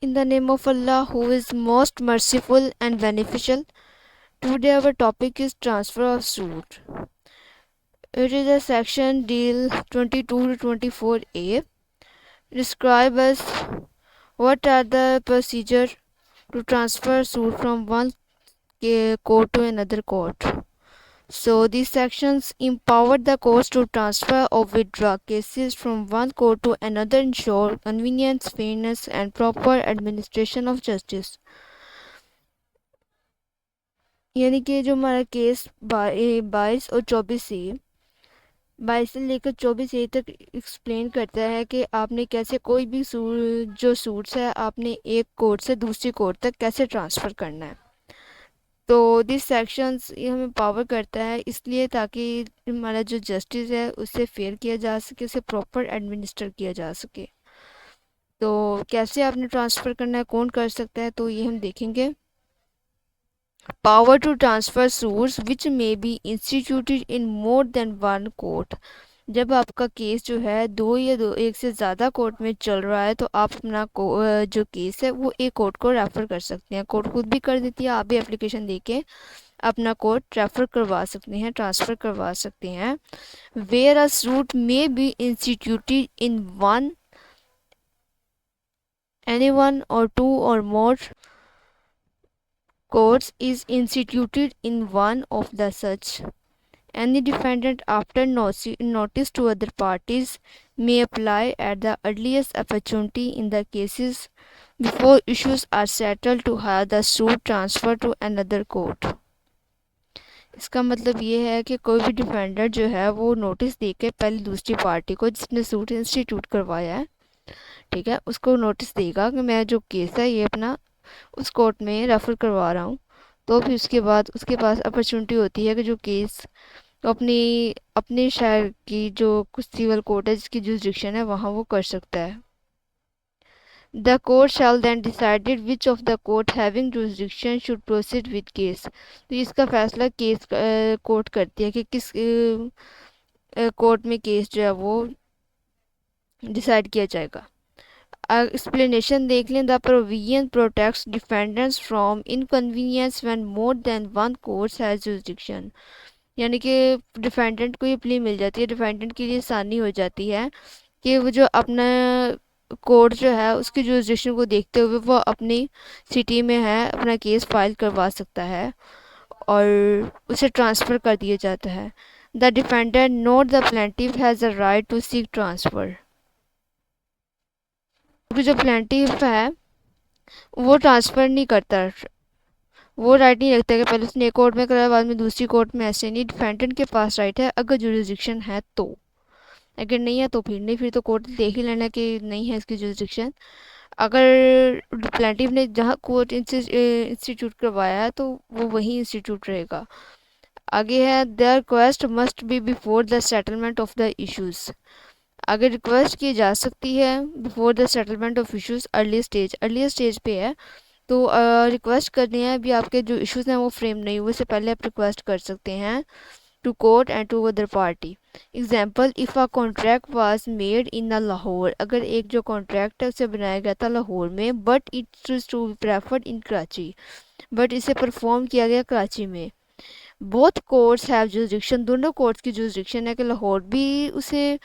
In the name of Allah, who is most merciful and beneficial. Today our topic is transfer of suit. It is a section deal 22 to 24a. Describe us what are the procedure to transfer suit from one court to another court. So these sections empower the courts to transfer or withdraw cases from one court to another, ensure convenience, fairness and proper administration of justice. यानी कि जो हमारा case 22 और 24 से लेकर 24 तक explain करता है कि आपने कैसे कोई भी जो सूट्स है आपने एक कोर्ट से दूसरी कोर्ट तक कैसे ट्रांसफ़र करना है। तो दिस सेक्शंस ये हमें पावर करता है इसलिए ताकि हमारा जो जस्टिस है उससे फेयर किया जा सके, उसे प्रॉपर एडमिनिस्टर किया जा सके। तो कैसे आपने ट्रांसफ़र करना है, कौन कर सकता है, तो ये हम देखेंगे। Power to transfer suits which may be instituted in more than one court. जब आपका केस जो है एक से ज़्यादा कोर्ट में चल रहा है तो आप अपना जो केस है वो एक कोर्ट को रेफ़र कर सकते हैं। कोर्ट खुद भी कर देती है, आप भी एप्लीकेशन देके अपना कोर्ट रेफ़र करवा सकते हैं, ट्रांसफ़र करवा सकते हैं। Where a suit may be instituted in one anyone or two or more courts is instituted in one of the such. Any defendant after notice to other parties may apply at the earliest opportunity in the cases before issues are settled to have the suit transferred to another court. इसका मतलब ये है कि कोई भी defendant जो है वो नोटिस देके पहले दूसरी पार्टी को जिसने सूट इंस्टीट्यूट करवाया है, ठीक है, उसको नोटिस देगा कि मैं जो केस है ये अपना उस कोर्ट में रेफ़र करवा रहा हूँ। तो फिर उसके बाद उसके पास अपॉर्चुनिटी होती है कि जो केस तो अपने शहर की जो कुछ सिविल कोर्ट है जिसकी जुरिस्डिक्शन है वहाँ वो कर सकता है। The court shall then decided which of the court having jurisdiction should proceed with case. तो इसका फैसला केस कोर्ट करती है कि किस कोर्ट में केस जो है वो डिसाइड किया जाएगा। एक्सप्लेनेशन देख लें। The provision protects defendants from inconvenience when more than one court has jurisdiction. यानी कि डिफेंडेंट को ये प्ली मिल जाती है, डिफेंडेंट के लिए आसानी हो जाती है कि वो जो अपना कोर्ट जो है उसकी जुरिस्डिक्शन को देखते हुए वो अपनी सिटी में है अपना केस फाइल करवा सकता है और उसे ट्रांसफ़र कर दिया जाता है। The defendant not the plaintiff has a right to seek transfer. जो प्लेंटिफ है वो ट्रांसफ़र नहीं करता, वो राइट नहीं रखता कि पहले उसने एक कोर्ट में कराया बाद में दूसरी कोर्ट में। ऐसे नहीं, डिफेंडेंट के पास राइट है अगर जुरिस्डिक्शन है तो। अगर नहीं है तो फिर नहीं, फिर तो कोर्ट देख ही लेना कि नहीं है इसकी जुरिस्डिक्शन। अगर प्लेंटिफ ने जहाँ कोर्ट इंस्टीट्यूट करवाया है तो वो वही इंस्टीट्यूट रहेगा। आगे है there request must be before the settlement of the issues. अगर रिक्वेस्ट की जा सकती है before the settlement of issues, early stage पे है तो रिक्वेस्ट करनी है। अभी आपके जो इश्यूज़ हैं वो फ्रेम नहीं हुए, से पहले आप रिक्वेस्ट कर सकते हैं to court and to other party. Example, if a contract was made in a Lahore. अगर एक जो कॉन्ट्रैक्ट है उसे बनाया गया था लाहौर में, but it's to be preferred in Karachi, but इसे परफॉर्म किया गया कराची में। बोथ कोर्ट्स हैव जुरिस्डिक्शन, दोनों कोर्ट्स की जुरिस्डिक्शन है कि लाहौर भी उसे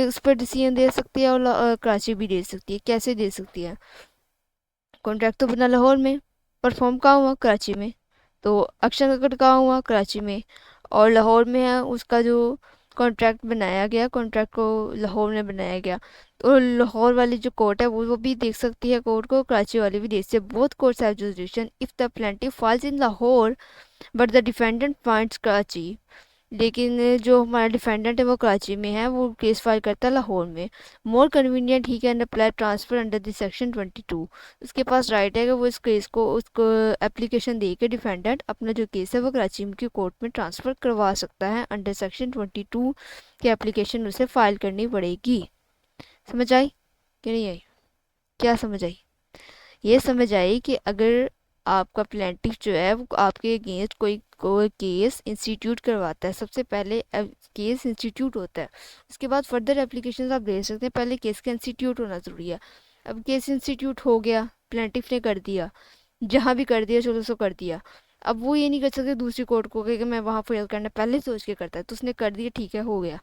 उस पर डिसीजन दे सकती है और कराची भी दे सकती है। कैसे दे सकती है? कॉन्ट्रैक्ट तो बना लाहौर में, परफॉर्म कहाँ हुआ? कराची में। तो एक्शन अगर कहाँ हुआ? कराची में। और लाहौर में है उसका जो कॉन्ट्रैक्ट बनाया गया, कॉन्ट्रैक्ट को लाहौर में बनाया गया, तो लाहौर वाली जो कोर्ट है वो भी देख सकती है कोर्ट को, कराची वाली भी देख सकती है। Both courts have jurisdiction if the plaintiff false in Lahore but the defendant finds Karachi. लेकिन जो हमारा डिफेंडेंट है वो कराची में है, वो केस फाइल करता है लाहौर में। More convenient he can apply transfer under the section 22। उसके पास राइट है कि वो इस केस को उसको एप्लीकेशन दे के डिफेंडेंट अपना जो केस है वो कराची की कोर्ट में ट्रांसफ़र करवा सकता है। अंडर सेक्शन 22 की एप्लीकेशन उसे फ़ाइल करनी पड़ेगी। समझ आई कि नहीं आई? क्या समझ आई? ये समझ आई कि अगर आपका प्लेंटिफ जो है वो आपके अगेंस्ट कोई केस इंस्टीट्यूट करवाता है, सबसे पहले केस इंस्टीट्यूट होता है, उसके बाद फर्दर एप्लीकेशंस आप दे सकते हैं। पहले केस का इंस्टीट्यूट होना ज़रूरी है। अब केस इंस्टीट्यूट हो गया, प्लेंटिफ ने कर दिया, जहाँ भी कर दिया चलो सो कर दिया। अब वो ये नहीं कर सकते दूसरी कोर्ट को कि मैं वहाँ फेल करना पहले सोच के करता है, तो उसने कर दिया, ठीक है हो गया।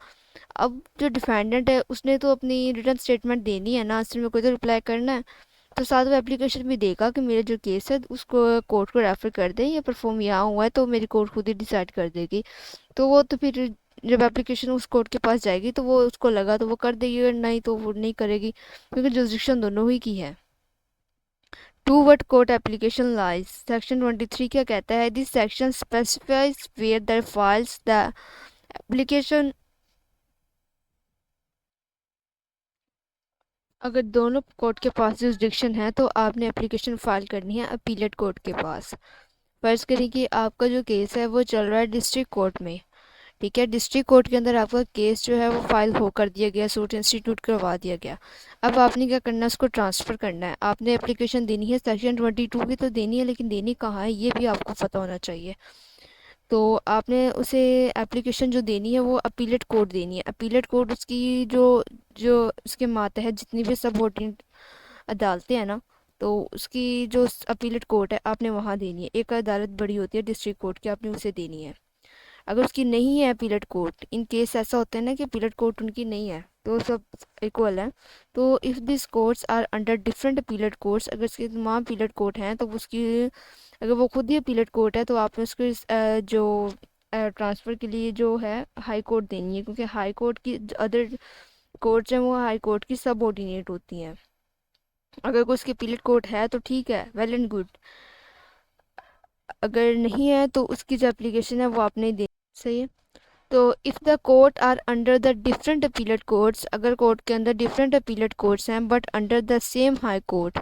अब जो डिफेंडेंट है उसने तो अपनी रिटर्न स्टेटमेंट देनी है ना, आंसर में कोई तो रिप्लाई करना है, तो साथ वो एप्लीकेशन भी देगा कि मेरा जो केस है उसको कोर्ट को रेफर कर दें, या परफॉर्म यहाँ हुआ है तो मेरी कोर्ट खुद ही डिसाइड कर देगी। तो वो तो फिर जब एप्लीकेशन उस कोर्ट के पास जाएगी तो वो उसको लगा तो वो कर देगी, और नहीं तो वो नहीं करेगी, क्योंकि जुरिस्डिक्शन दोनों ही की है। To what court application lies, section 23 क्या कहता है, this section specifies where the files the application. अगर दोनों कोर्ट के पास जुरिस्डिक्शन है तो आपने एप्लीकेशन फाइल करनी है अपीलेट कोर्ट के पास। फर्ज करें कि आपका जो केस है वो चल रहा है डिस्ट्रिक्ट कोर्ट में, ठीक है, डिस्ट्रिक्ट कोर्ट के अंदर आपका केस जो है वो फाइल हो कर दिया गया, सूट इंस्टीट्यूट करवा दिया गया। अब आपने क्या करना है, उसको ट्रांसफ़र करना है, आपने एप्लीकेशन देनी है सेक्शन 22 की तो देनी है, लेकिन देनी कहाँ है ये भी आपको पता होना चाहिए। तो आपने उसे एप्लीकेशन जो देनी है वो अपीलेट कोर्ट देनी है। अपीलेट कोर्ट उसकी जो जो उसके मातहत जितनी भी सब अदालतें हैं ना, तो उसकी जो अपीलेट कोर्ट है आपने वहाँ देनी है। एक अदालत बड़ी होती है डिस्ट्रिक्ट कोर्ट की, आपने उसे देनी है। अगर उसकी नहीं है अपीलेट कोर्ट, इन केस ऐसा होता है ना कि अपीलेट कोर्ट उनकी नहीं है तो सब इक्वल है, तो if this courts are under different appellate courts, अगर इसके तमाम अपीलेट कोर्ट हैं तो उसकी, अगर वो खुद ही अपीलेट कोर्ट है तो आपने उसको जो ट्रांसफ़र के लिए जो है हाई कोर्ट देनी है, क्योंकि हाई कोर्ट की अदर कोर्ट्स हैं वो हाई कोर्ट की सबऑर्डिनेट होती हैं। अगर कोई उसकी अपीलेट कोर्ट है तो ठीक है, वेल एंड गुड, अगर नहीं है तो उसकी जो एप्लीकेशन है वो आपने दे, सही है। तो if the court are under the different appellate courts, अगर कोर्ट के अंदर डिफरेंट अपीलेट कोर्ट्स हैं but under the same high court,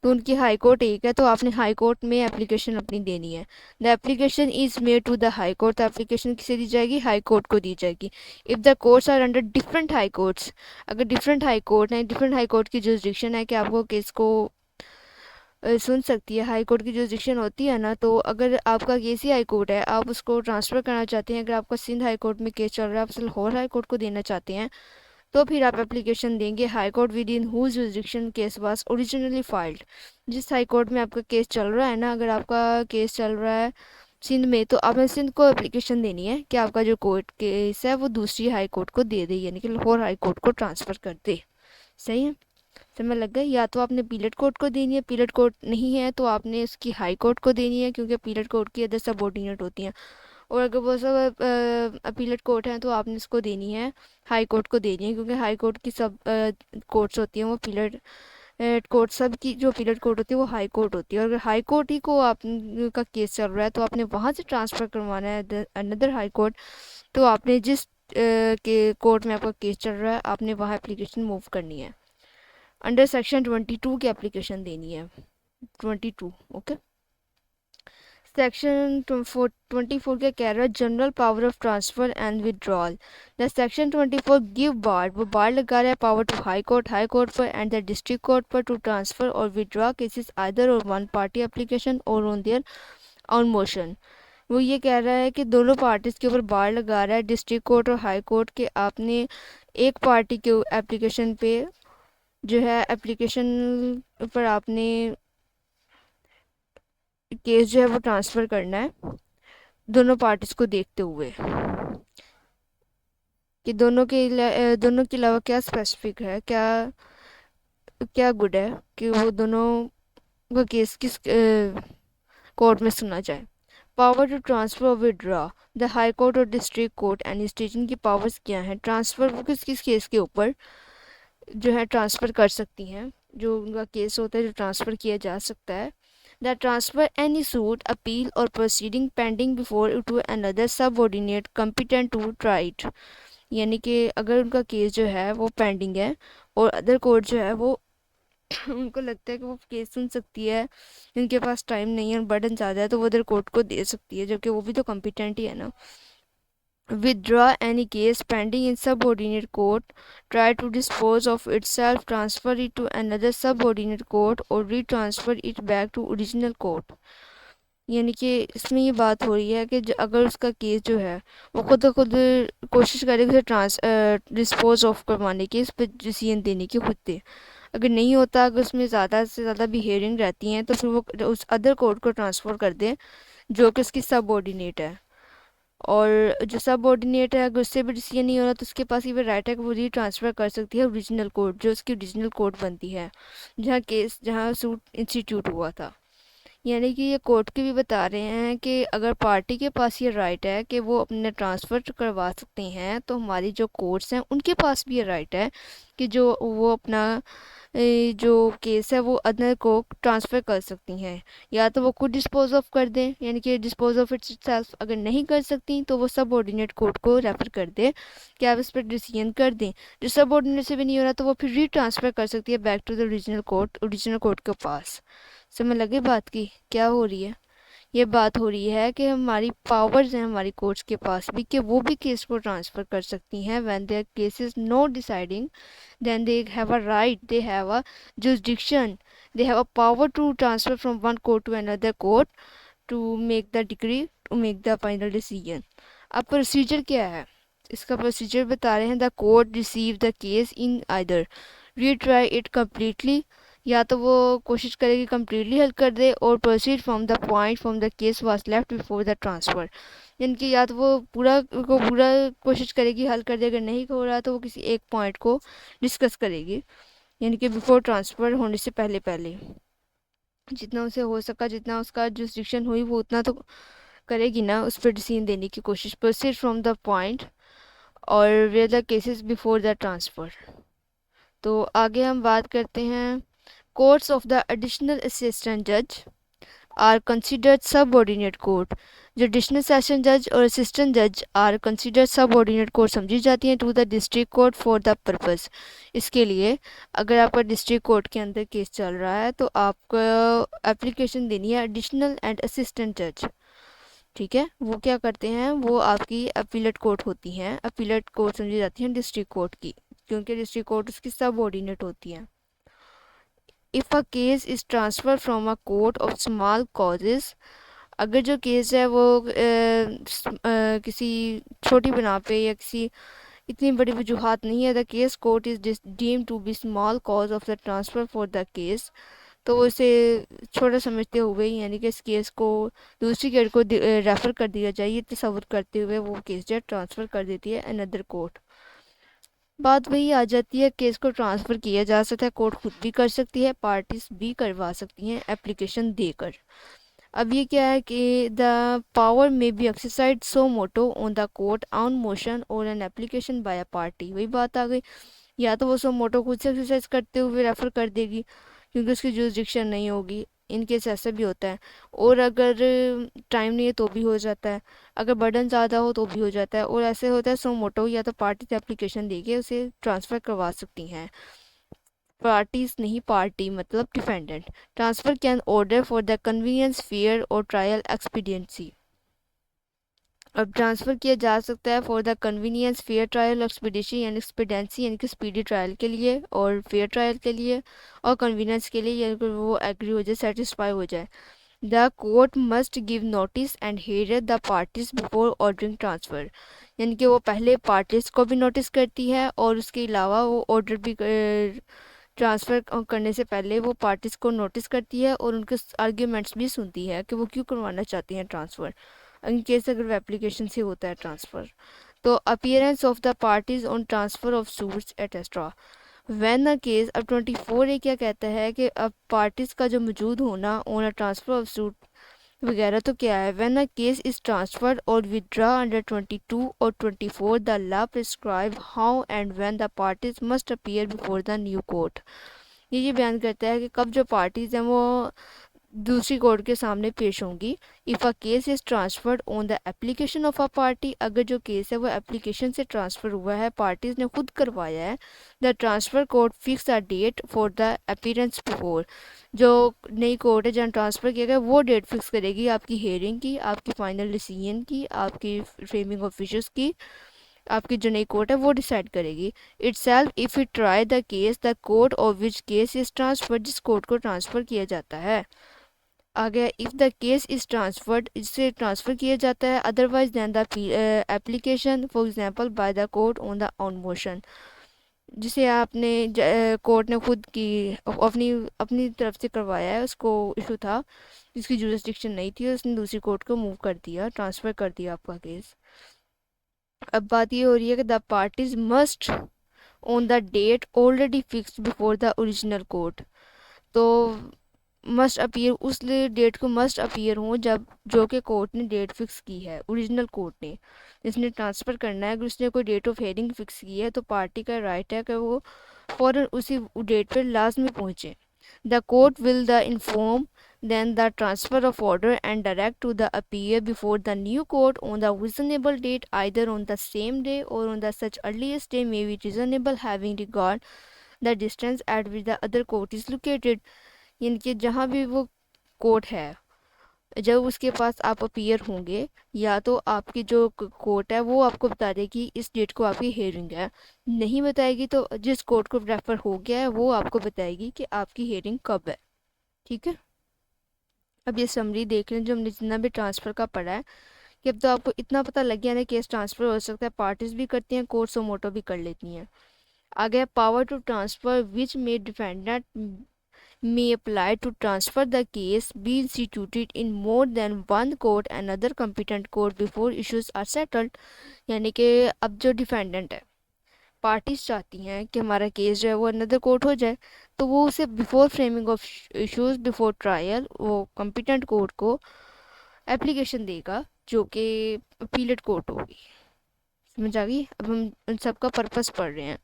तो उनकी हाई कोर्ट एक है, तो आपने हाई कोर्ट में एप्लीकेशन अपनी देनी है। The application is made to the high court, तो एप्लीकेशन किसे दी जाएगी, हाई कोर्ट को दी जाएगी। If the courts are under different high courts, अगर डिफरेंट हाई कोर्ट हैं, डिफरेंट हाई कोर्ट की जुरिस्डिक्शन है कि आपको केस को सुन सकती है, हाई कोर्ट की जुरिस्डिक्शन होती है ना, तो अगर आपका केस ही हाई कोर्ट है, आप उसको ट्रांसफ़र करना चाहते हैं, अगर आपका सिंध हाई कोर्ट में केस चल रहा है, आप लाहौर हाई कोर्ट को देना चाहते हैं, तो फिर आप एप्लीकेशन देंगे high court within whose jurisdiction case was originally filed. जिस हाई कोर्ट में आपका केस चल रहा है ना, अगर आपका केस चल रहा है सिंध में, तो आपने सिंध को एप्लीकेशन देनी है कि आपका जो कोर्ट केस है वो दूसरी हाई कोर्ट को दे दे, यानी कि लाहौर हाई कोर्ट को ट्रांसफ़र कर दे। सही है, समय लग गई। या तो आपने पीलेट कोर्ट को देनी है, पीलेट कोर्ट नहीं है तो आपने इसकी हाई कोर्ट को देनी है, क्योंकि पीलेट कोर्ट की अदर सबऑर्डिनेट होती हैं। और अगर वो सब अपीलेट कोर्ट हैं तो आपने इसको देनी है हाई कोर्ट को देनी है, क्योंकि हाई कोर्ट की सब कोर्ट्स होती हैं वो पीलेट कोर्ट, सब की जो पीलेट कोर्ट होती है वो हाई कोर्ट होती है। और अगर हाई कोर्ट ही को आप का केस चल रहा है तो आपने वहाँ से ट्रांसफ़र करवाना है अनदर हाई कोर्ट, तो आपने जिस के कोर्ट में आपका केस चल रहा है आपने वहाँ एप्लीकेशन मूव करनी है। अंडर सेक्शन 22 की एप्लीकेशन देनी है, 22, ओके। सेक्शन 24 क्या कह रहा है, general power of transfer and withdrawal. The section 24 give bar, वो बार लगा रहा है पावर टू हाई कोर्ट पर एंड द डिस्ट्रिक्ट कोर्ट पर to transfer or withdraw cases either or one party application or on their on motion. वो ये कह रहा है कि दोनों पार्टीज़ के ऊपर बार लगा रहा है, डिस्ट्रिक्ट कोर्ट और हाई कोर्ट के, आपने एक पार्टी के एप्लीकेशन पे जो है एप्लीकेशन पर आपने केस जो है वो ट्रांसफ़र करना है दोनों पार्टीज़ को देखते हुए, कि दोनों के अलावा क्या स्पेसिफिक है, क्या क्या गुड है कि वो दोनों का केस किस कोर्ट में सुना जाए। Power to transfer or withdraw, the high court और डिस्ट्रिक्ट कोर्ट एंड स्टेशन की पावर्स क्या हैं, ट्रांसफ़र वो किस किस केस के ऊपर जो है ट्रांसफ़र कर सकती हैं, जो उनका केस होता है जो ट्रांसफ़र किया जा सकता है। The transfer any suit appeal or proceeding pending before to another subordinate competent to try it, यानी कि अगर उनका केस जो है वो पेंडिंग है और अदर कोर्ट जो है वो उनको लगता है कि वो केस सुन सकती है, उनके पास टाइम नहीं है और बर्डन ज़्यादा है, तो वो अदर कोर्ट को दे सकती है, जबकि वो भी तो कम्पिटेंट ही है ना। Withdraw any case pending in subordinate court, try to dispose of itself, transfer it to another subordinate court or retransfer it back to original court। यानी कि इसमें ये बात हो रही है कि अगर उसका केस जो है वो खुद कोशिश करे उसे डिस्पोज ऑफ करवाने की, इस पर डिसीजन देने की खुद दे, अगर नहीं होता, अगर उसमें ज़्यादा से ज़्यादा भी हेयरिंग रहती हैं तो फिर वो उस अदर कोर्ट को ट्रांसफ़र कर दें जो कि उसकी सबऑर्डिनेट है। और जो सबऑर्डिनेट है अगर उससे भी डिसीजन नहीं हो रहा तो उसके पास ये राइट है कि वो ट्रांसफ़र कर सकती है ओरिजिनल कोर्ट, जो उसकी ओरिजिनल कोर्ट बनती है जहाँ सूट इंस्टीट्यूट हुआ था। यानी कि ये कोर्ट के भी बता रहे हैं कि अगर पार्टी के पास ये राइट है कि वो अपने ट्रांसफ़र करवा सकते हैं, तो हमारी जो कोर्ट्स हैं उनके पास भी ये राइट है कि जो वो अपना जो केस है वो अदर को ट्रांसफ़र कर सकती हैं। या तो वो खुद डिस्पोज ऑफ कर दें, यानी कि डिस्पोज ऑफ इट्स सेल्फ, अगर नहीं कर सकती तो वो सब ऑर्डिनेट कोर्ट को रेफर कर दे कि आप इस पर डिसीजन कर दें। जो सब ऑर्डिनेट से भी नहीं हो रहा तो वो फिर ट्रांसफ़र कर सकती है back to the original court के पास। समझ लगे बात की क्या हो रही है? ये बात हो रही है कि हमारी पावर्स हैं हमारी कोर्ट्स के पास भी कि वो भी केस को ट्रांसफ़र कर सकती हैं when there case is not deciding, then they have a right, they have a jurisdiction, they have a power to transfer from one court to another court to make the decree, to make the final decision. अब procedure क्या है? इसका procedure बता रहे हैं, the court receive the case in either retry it completely, या तो वो कोशिश करेगी कम्प्लीटली हल कर दे, और proceed from the point from the case was left before the transfer, यानी कि या तो वो पूरा कोशिश करेगी हल कर दे, अगर नहीं हो रहा तो वो किसी एक पॉइंट को डिस्कस करेगी, यानी कि बिफोर ट्रांसफ़र होने से पहले पहले जितना उसे हो सका, जितना उसका जुरिस्डिक्शन हुई वो उतना तो करेगी ना उस पर डिसीजन देने की कोशिश। Proceed from the point or where the cases before the transfer. तो आगे हम बात करते हैं, courts of the additional assistant जज आर कंसिडर्ड सबऑर्डिनेट कोर्ट। जो एडिशनल सेशन जज और असिस्टेंट जज आर कंसिडर्ड सबऑर्डिनेट कोर्ट समझी जाती हैं to the district court for the purpose. इसके लिए अगर आपका डिस्ट्रिक्ट कोर्ट के अंदर केस चल रहा है तो आपको एप्लीकेशन देनी है एडिशनल एंड असिस्टेंट जज। ठीक है, वो क्या करते हैं, वो आपकी अपीलेट कोर्ट होती हैं, अपीलेट कोर्ट समझी जाती हैं डिस्ट्रिक्ट कोर्ट की, क्योंकि डिस्ट्रिक्ट कोर्ट उसकी सबऑर्डिनेट होती हैं। If a case is transfer from a court of small causes, अगर जो केस है वो किसी छोटी बिना पे या किसी इतनी बड़ी वजूहत नहीं है, the case court is deem to be small cause of the transfer for the case, तो वो इसे छोटा समझते हुए, यानी कि इस केस को दूसरी कोर्ट को रेफ़र कर दिया जाए, ये तसव्वुर करते हुए वो केस जो है ट्रांसफ़र कर देती है अनदर कोर्ट। बात वही आ जाती है, केस को ट्रांसफ़र किया जा सकता है, कोर्ट खुद भी कर सकती है, पार्टीज भी करवा सकती हैं एप्लीकेशन देकर। अब ये क्या है कि द पावर में be exercise suo motu on the court on motion or an application by a party. वही बात आ गई, या तो वो सो मोटो खुद से एक्सरसाइज करते हुए रेफर कर देगी क्योंकि उसकी जुरिस्डिक्शन नहीं होगी, इन केस ऐसा भी होता है, और अगर टाइम नहीं है तो भी हो जाता है, अगर बर्डन ज़्यादा हो तो भी हो जाता है, और ऐसे होता है सो मोटो या तो पार्टी एप्लीकेशन देके उसे ट्रांसफ़र करवा सकती हैं। पार्टीज नहीं, पार्टी मतलब defendant. Transfer can order for the convenience fair और ट्रायल एक्सपीडियंसी। अब ट्रांसफ़र किया जा सकता है for the convenience fair trial expediency, यानी एक्सपीडेंसी यानी कि स्पीडी ट्रायल के लिए और फेयर ट्रायल के लिए, और कन्वीनियंस के लिए यानी कि वो एग्री हो जाए, सेटिस्फाई हो जाए। The court must give notice and hear the parties before ordering transfer, यानी कि वो पहले पार्टीज को भी नोटिस करती है और उसके अलावा वो ऑर्डर भी ट्रांसफ़र करने से पहले वो पार्टीज़ को नोटिस करती है और उनके आर्ग्यूमेंट्स भी सुनती है कि वो क्यों करवाना चाहती हैं ट्रांसफ़र, इन केस अगर वो एप्लीकेशन से होता है ट्रांसफ़र। तो appearance of the parties on transfer of suits etcetera when a case. अब 24 ये क्या कहता है कि अब पार्टीज़ का जो मौजूद होना on a transfer of suit वगैरह तो क्या है, when a case is transferred और विदड्रा अंडर 22 और 24 the law prescribe how and when the parties must appear before the new court. ये बयान करता है कि कब जो पार्टीज़ हैं वो दूसरी कोर्ट के सामने पेश होंगी। If a case is transferred on the application of a party, अगर जो केस है वो एप्लीकेशन से ट्रांसफ़र हुआ है, पार्टीज़ ने खुद करवाया है, the transfer court fix a date for the appearance before, जो नई कोर्ट है जहाँ ट्रांसफ़र किया गया वो डेट फिक्स करेगी आपकी हेयरिंग की, आपकी फ़ाइनल डिसीजन की, आपकी फ्रेमिंग ऑफ इश्यूज़ की, आपकी जो नई कोर्ट है वो डिसाइड करेगी। Itself if it try the case the court of which case is transfer, जिस कोर्ट को ट्रांसफ़र किया जाता है। आ गया if the case is transferred, इससे ट्रांसफ़र किया जाता है, otherwise than the application for example by the court on the on motion, जिसे आपने कोर्ट ने खुद की अपनी अपनी तरफ से करवाया है, उसको इशू था, जिसकी जुरिस्डिक्शन नहीं थी, उसने दूसरी कोर्ट को मूव कर दिया, ट्रांसफ़र कर दिया आपका केस। अब बात ये हो रही है कि the parties must on the date already fixed before the original court. तो मस्ट अपीयर उस डेट को मस्ट अपीयर हो जब जो कि कोर्ट ने डेट फिक्स की है, ओरिजिनल कोर्ट ने जिसने ट्रांसफ़र करना है। अगर उसने कोई डेट ऑफ हेयरिंग फिक्स की है तो पार्टी का राइट है कि वो फ़ौरन उसी डेट पर लाजमी पहुँचे। The court will the inform then the transfer of order and direct to the appear before the new court on the reasonable date, either on the same day or on the such earliest day may be reasonable, having regard the distance at which the other court is located। यानी कि जहाँ भी वो court है, जब उसके पास आप appear होंगे, या तो आपकी जो कोर्ट है वो आपको बता देगी इस डेट को आपकी हेयरिंग है, नहीं बताएगी तो जिस कोर्ट को रेफर हो गया है वो आपको बताएगी कि आपकी हेयरिंग कब है। ठीक है, अब ये समरी देख लें जो हमने जितना भी ट्रांसफ़र का पढ़ा है, कि अब तो आपको इतना पता लग गया ना केस ट्रांसफ़र हो सकता है, पार्टीज भी करती हैं, कोर्ट मोटो भी कर लेती हैं। आगे power to transfer which may defendant may apply to transfer the case be instituted in more than one court and other competent court before issues are settled। यानी कि अब जो डिफेंडेंट है, पार्टीज चाहती हैं कि हमारा केस जो है वो अनदर कोर्ट हो जाए, तो वो उसे before framing of issues before trial वो कॉम्पिटेंट कोर्ट को एप्लीकेशन देगा जो कि अपीलेट कोर्ट होगी। समझ आ गई? अब हम उन सब का पर्पस पढ़ रहे हैं।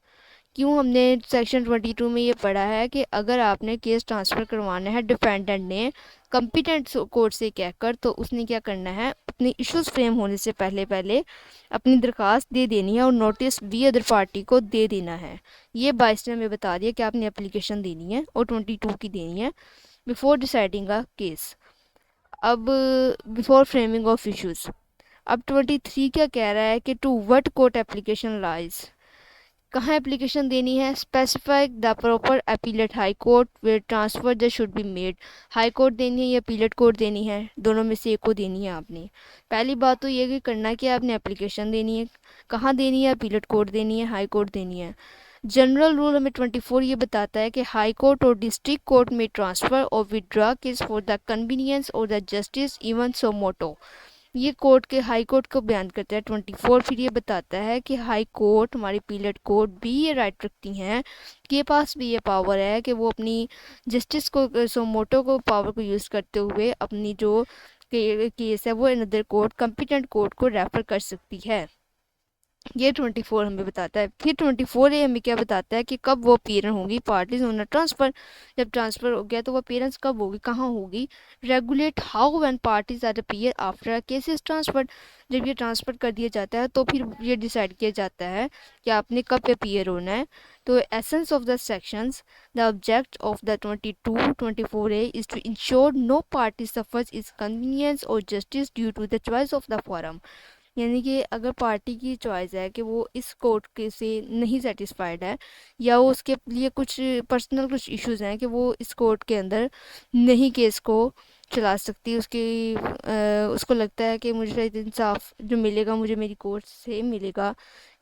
क्यों हमने सेक्शन 22 में ये पढ़ा है कि अगर आपने केस ट्रांसफ़र करवाना है डिफेंडेंट ने कॉम्पिटेंट कोर्ट से कहकर, तो उसने क्या करना है, अपने इश्यूज फ्रेम होने से पहले पहले अपनी दरख्वास्त दे देनी है और नोटिस भी अदर पार्टी को दे देना है। ये 22 ने हमें बता दिया कि आपने एप्लीकेशन देनी है और 22 की देनी है बिफोर डिसाइडिंग अ केस। अब बिफोर फ्रेमिंग ऑफ इश्यूज, अब 23 क्या कह रहा है कि to what court application lies, कहाँ एप्लीकेशन देनी है, specify the proper appellate high court where transfer the should be made. High court देनी है या अपीलेट कोर्ट देनी है, दोनों में से एक को देनी है आपने। पहली बात तो ये कि करना कि आपने एप्लीकेशन देनी है, कहाँ देनी है, अपीलेट कोर्ट देनी है, हाई कोर्ट देनी है। जनरल रूल हमें 24 ये बताता है कि हाई कोर्ट और डिस्ट्रिक्ट कोर्ट में transfer or withdraw case for the convenience और द जस्टिस इवन सो मोटो। ये कोर्ट के हाई कोर्ट को बयान करता है 24। फिर ये बताता है कि हाई कोर्ट, हमारी पीलेट कोर्ट भी ये राइट रखती हैं कि पास भी ये पावर है कि वो अपनी जस्टिस को सोमोटो को पावर को यूज़ करते हुए अपनी जो केस है वो अनदर कोर्ट कॉम्पिटेंट कोर्ट को रेफर कर सकती है। ये 24 हमें बताता है। फिर 24 ये हमें क्या बताता है कि कब वो अपीयरेंस होगी, पार्टीज ऑन ट्रांसफ़र। जब ट्रांसफ़र हो गया तो वो अपीयरेंस कब होगी, कहाँ होगी। Regulate how when parties are appear after a case is transferred. जब ये ट्रांसफ़र कर दिया जाता है तो फिर ये डिसाइड किया जाता है कि आपने कब अपीयर होना है। तो essence of the sections, the object of the 24A is to ensure no party suffers is convenience or justice due to the choice of the forum. यानी कि अगर पार्टी की चॉइस है कि वो इस कोर्ट के से नहीं सेटिस्फाइड है, या वो उसके लिए कुछ पर्सनल कुछ इश्यूज हैं कि वो इस कोर्ट के अंदर नहीं केस को चला सकती, उसको लगता है कि मुझे शायद इंसाफ जो मिलेगा मुझे मेरी कोर्ट से मिलेगा,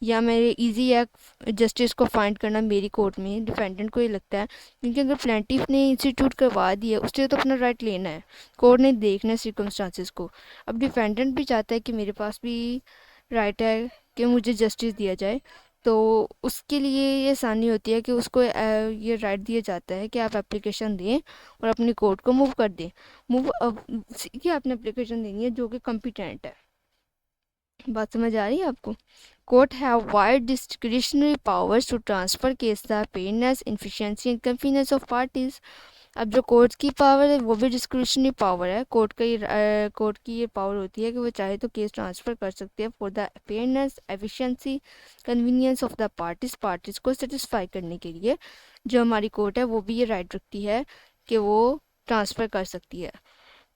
या मेरे इजी है जस्टिस को फाइंड करना मेरी कोर्ट में, डिफेंडेंट को ये लगता है। क्योंकि अगर प्लेंटिफ ने इंस्टीट्यूट करवा दिया उससे तो अपना राइट लेना है, कोर्ट ने देखना है सिर्कमस्टांसिस को। अब डिफेंडेंट भी चाहता है कि मेरे पास भी राइट है कि मुझे जस्टिस दिया जाए, तो उसके लिए ये आसानी होती है कि उसको ये राइट दिया जाता है कि आप एप्लीकेशन दें और अपनी कोर्ट को मूव कर दें। मूव कि आपने एप्लीकेशन देनी है जो कि कॉम्पिटेंट है। बात समझ आ रही है आपको? Court have wide discretionary powers to transfer case the fairness, efficiency and convenience of parties. अब जो कोर्ट की पावर है वो भी डिस्क्रिशनरी पावर है। कोर्ट की ये पावर होती है कि वो चाहे तो केस ट्रांसफ़र कर सकते हैं for the fairness, efficiency, convenience of the parties को सेटिस्फाई करने के लिए। जो हमारी कोर्ट है वो भी ये राइट रखती है कि वो ट्रांसफ़र कर सकती है।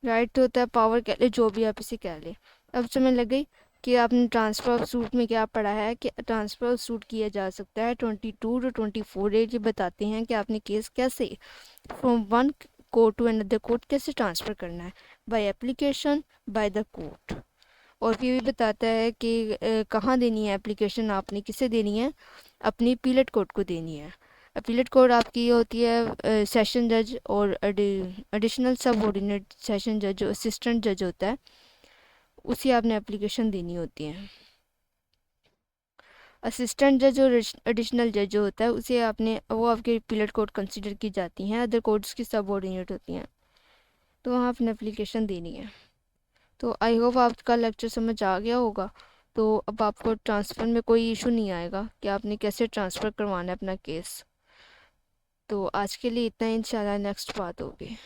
राइट होता है, पावर कह ले, जो भी आप इसे कह ले। अब समझ लग गई कि आपने ट्रांसफ़र ऑफ सूट में क्या पढ़ा है कि ट्रांसफ़र ऑफ सूट किया जा सकता है। 22 टू 24 ये बताते हैं कि आपने केस कैसे from one court to another court कैसे ट्रांसफ़र करना है, by application, by the court. और फिर भी बताता है कि कहाँ देनी है एप्लीकेशन, आपने किसे देनी है, अपनी अपीलेट कोर्ट को देनी है। अपीलेट कोर्ट आपकी ये होती है सेशन जज और एडिशनल सब ऑर्डिनेट सेशन जज जो असिस्टेंट जज होता है, उसी आपने एप्लीकेशन देनी होती है। असिस्टेंट जज और एडिशनल जज जो होता है उसे आपने वो आपके अपीलेट कोर्ट कंसिडर की जाती हैं, अदर कोर्ट्स की सब ऑर्डिनेट होती हैं, तो वहाँ आपने एप्लीकेशन देनी है। तो आई होप आपका लेक्चर समझ आ गया होगा। तो अब आपको ट्रांसफ़र में कोई इशू नहीं आएगा कि आपने कैसे ट्रांसफ़र करवाना है अपना केस। तो आज के लिए इतना ही, इंशाल्लाह नेक्स्ट बात होगी।